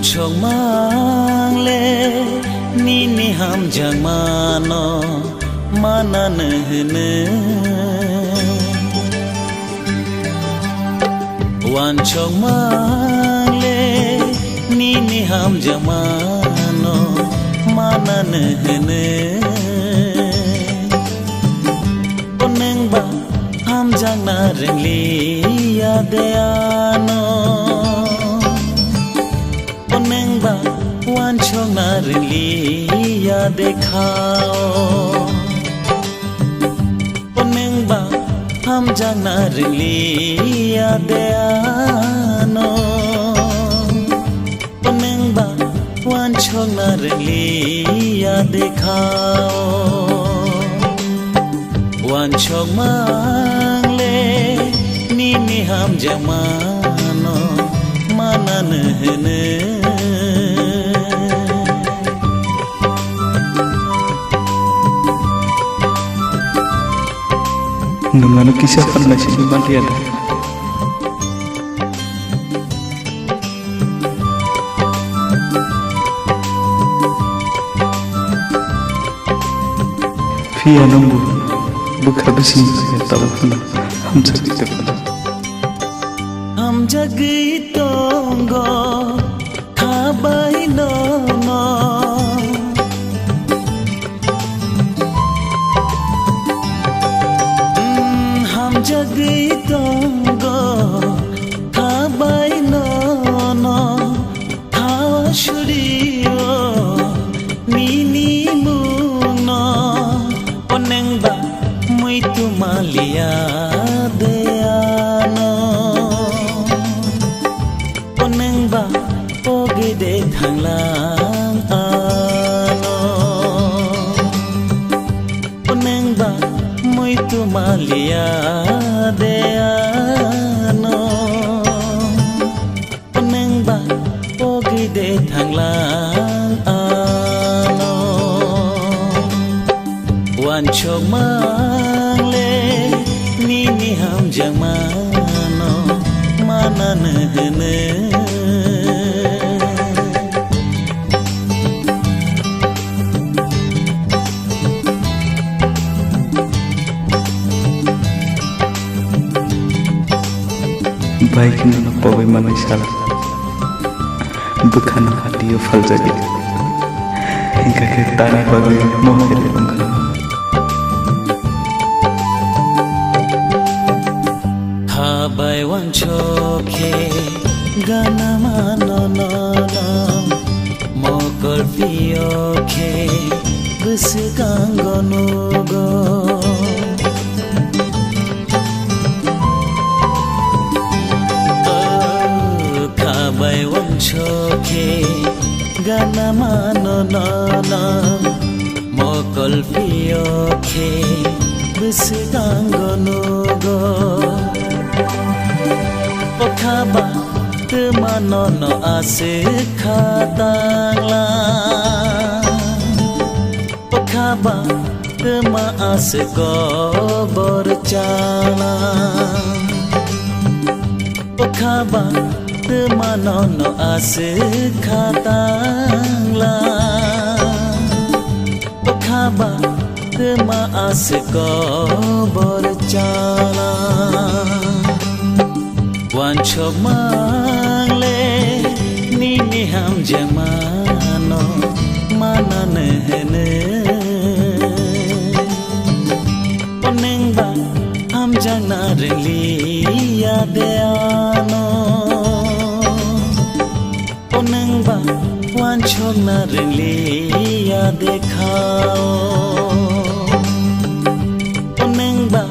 chong mang le ni ni ham jang mano mana ne ne wan chong mang le ni ni ham jang mano mana ne ne oneng ba ham jang na ring li ya de ano wan chong na ringli ya dekhao oneng ba ham jang na ringli ya de ano oneng ba wan chong na ringli ya dekhao wan chong mang le ni ni ham jang mano mana ne ne Nungano kisah pernah sih mati ada. Via nunggu buka besi tahu pernah ham jagi tonggo kabai nono jagi tonggo kabai nono hawa shuriyo nini muno oneng ba mui tu malia deano oneng ba oge de thanglang ano oneng ba mui tu malia de ano oneng ba ogi de thanglang ano wan chong mang le ni ni ham jang mano mana ne ne baik nana pawai mana salah bukan hati fal jadi hingga kita ni bagai mohon engkau habai wan choke gana mano no no mokol fioke besekango nugo bai wan choke gana mano no no mokol fioke besekango nugo okhaba te mano no ase khatangla okhaba te ma ase go borchala okhaba te mano no ase khatangla okhaba te ma ase go borchala wan chong mang le ni ni ham jang mano mana ne ne oneng ba ham jang na ringli ya de ano oneng ba wan chong na ringli ya dekhao oneng ba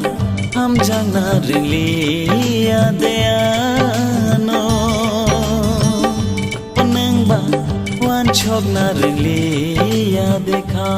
ham jang na ringli ya de ano oneng ba wan chok na ringli ya dekha